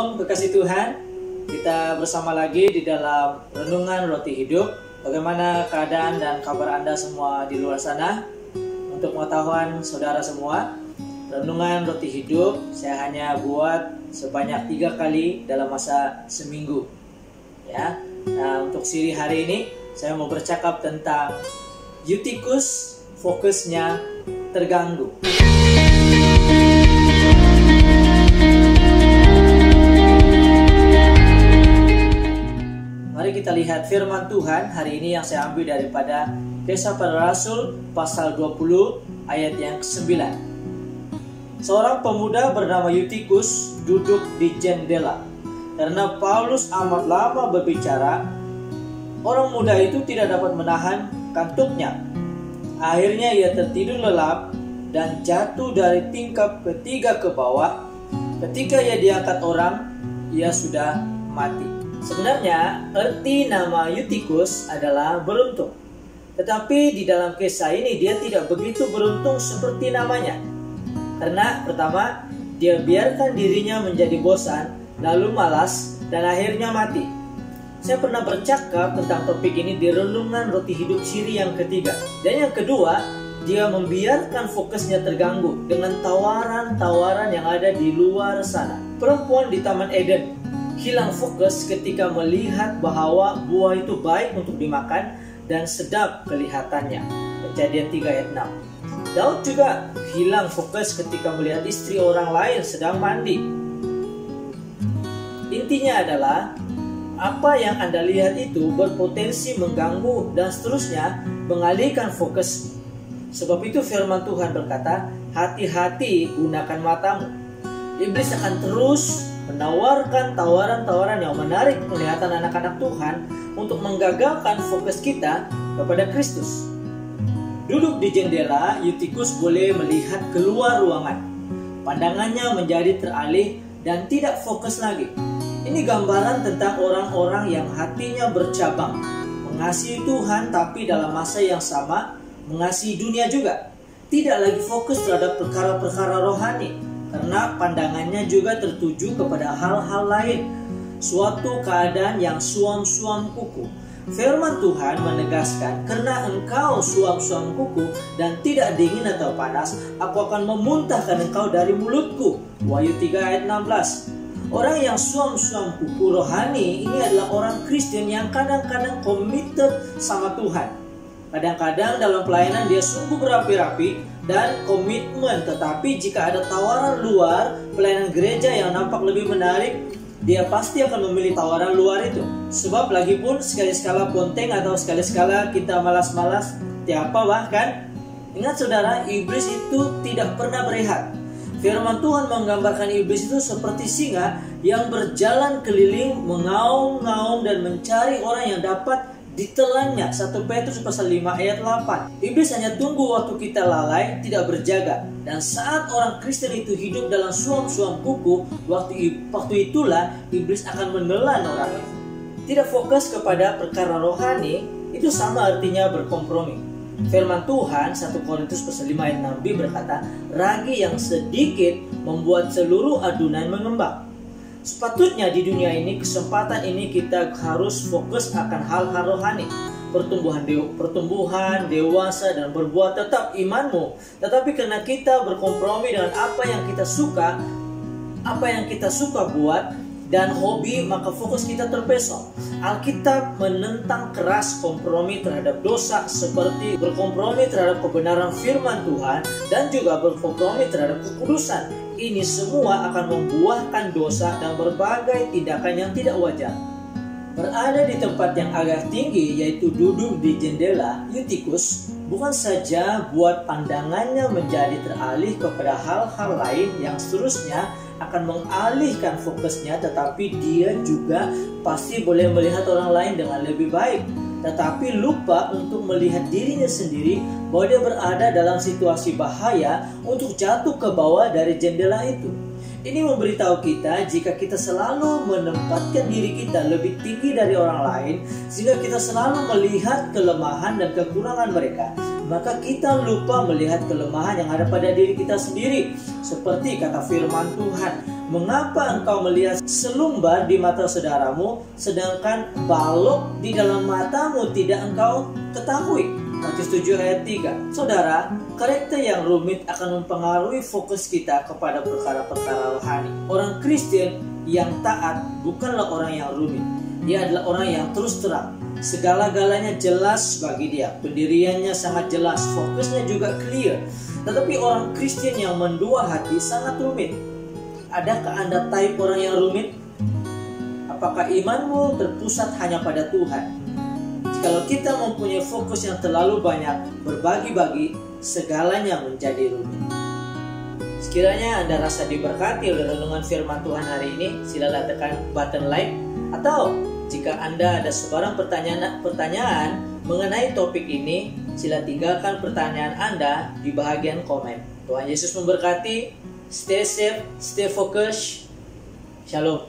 Shalom kekasih Tuhan. Kita bersama lagi di dalam Renungan Roti Hidup. Bagaimana keadaan dan kabar Anda semua di luar sana? Untuk pengetahuan saudara semua, Renungan Roti Hidup saya hanya buat sebanyak 3 kali dalam masa seminggu. Ya. Nah, untuk siri hari ini saya mau bercakap tentang Eutikus fokusnya terganggu. Mari kita lihat firman Tuhan hari ini yang saya ambil daripada Kisah Para Rasul pasal 20 ayat yang ke-9. Seorang pemuda bernama Eutikus duduk di jendela. Karena Paulus amat lama berbicara, orang muda itu tidak dapat menahan kantuknya. Akhirnya ia tertidur lelap dan jatuh dari tingkap ketiga ke bawah. Ketika ia diangkat orang, ia sudah mati. Sebenarnya arti nama Eutikus adalah beruntung. Tetapi di dalam kisah ini dia tidak begitu beruntung seperti namanya. Karena pertama, dia biarkan dirinya menjadi bosan, lalu malas, dan akhirnya mati. Saya pernah bercakap tentang topik ini di Renungan Roti Hidup siri yang ketiga. Dan yang kedua, dia membiarkan fokusnya terganggu dengan tawaran-tawaran yang ada di luar sana. Perempuan di Taman Eden hilang fokus ketika melihat bahwa buah itu baik untuk dimakan dan sedap kelihatannya. Kejadian 3 ayat 6. Daud juga hilang fokus ketika melihat istri orang lain sedang mandi. Intinya adalah apa yang Anda lihat itu berpotensi mengganggu dan seterusnya mengalihkan fokus. Sebab itu firman Tuhan berkata, hati-hati gunakan matamu. Iblis akan terus menawarkan tawaran-tawaran yang menarik penglihatan anak-anak Tuhan untuk menggagalkan fokus kita kepada Kristus. Duduk di jendela, Eutikus boleh melihat keluar ruangan. Pandangannya menjadi teralih dan tidak fokus lagi. Ini gambaran tentang orang-orang yang hatinya bercabang, mengasihi Tuhan tapi dalam masa yang sama mengasihi dunia juga. Tidak lagi fokus terhadap perkara-perkara rohani, karena pandangannya juga tertuju kepada hal-hal lain. Suatu keadaan yang suam-suam kuku. Firman Tuhan menegaskan, karena engkau suam-suam kuku dan tidak dingin atau panas, aku akan memuntahkan engkau dari mulutku. Wahyu 3 ayat 16. Orang yang suam-suam kuku rohani ini adalah orang Kristen yang kadang-kadang komited sama Tuhan. Kadang-kadang dalam pelayanan dia sungguh berapi-api dan komitmen, tetapi jika ada tawaran luar, pelayanan gereja yang nampak lebih menarik, dia pasti akan memilih tawaran luar itu. Sebab lagipun sekali-sekala ponteng atau sekali-sekala kita malas-malas, tiapa bahkan. Ingat saudara, iblis itu tidak pernah berehat. Firman Tuhan menggambarkan iblis itu seperti singa yang berjalan keliling, mengaum-ngaum dan mencari orang yang dapat ditelannya. 1 Petrus pasal 5 ayat 8. Iblis hanya tunggu waktu kita lalai, tidak berjaga. Dan saat orang Kristen itu hidup dalam suam-suam kuku, waktu itulah iblis akan menelan orang itu. Tidak fokus kepada perkara rohani, itu sama artinya berkompromi. Firman Tuhan 1 Korintus pasal 5 ayat 6b berkata, ragi yang sedikit membuat seluruh adunan mengembang. Sepatutnya di dunia ini, kesempatan ini kita harus fokus akan hal-hal rohani. Pertumbuhan dewasa dan berbuat tetap imanmu. Tetapi karena kita berkompromi dengan apa yang kita suka buat dan hobi, maka fokus kita terpesong. Alkitab menentang keras kompromi terhadap dosa, seperti berkompromi terhadap kebenaran firman Tuhan dan juga berkompromi terhadap kekudusan. Ini semua akan membuahkan dosa dan berbagai tindakan yang tidak wajar. Berada di tempat yang agak tinggi, yaitu duduk di jendela, Eutikus bukan saja buat pandangannya menjadi teralih kepada hal-hal lain yang seterusnya akan mengalihkan fokusnya, tetapi dia juga pasti boleh melihat orang lain dengan lebih baik, tetapi lupa untuk melihat dirinya sendiri bahwa dia berada dalam situasi bahaya untuk jatuh ke bawah dari jendela itu. Ini memberitahu kita jika kita selalu menempatkan diri kita lebih tinggi dari orang lain, sehingga kita selalu melihat kelemahan dan kekurangan mereka, maka kita lupa melihat kelemahan yang ada pada diri kita sendiri. Seperti kata firman Tuhan, mengapa engkau melihat selumbar di mata saudaramu, sedangkan balok di dalam matamu tidak engkau ketahui? Matius 7 ayat 3. Saudara, karakter yang rumit akan mempengaruhi fokus kita kepada perkara-perkara rohani. Orang Kristen yang taat bukanlah orang yang rumit. Dia adalah orang yang terus terang. Segala-galanya jelas bagi dia. Pendiriannya sangat jelas, fokusnya juga clear. Tetapi orang Kristen yang mendua hati sangat rumit. Adakah Anda type orang yang rumit? Apakah imanmu terpusat hanya pada Tuhan? Kalau kita mempunyai fokus yang terlalu banyak, berbagi-bagi, segalanya menjadi rumit. Sekiranya Anda rasa diberkati oleh renungan firman Tuhan hari ini, silalah tekan button like. Atau jika Anda ada sebarang pertanyaan mengenai topik ini, sila tinggalkan pertanyaan Anda di bagian komen. Tuhan Yesus memberkati. Stay safe, stay focused. Shalom.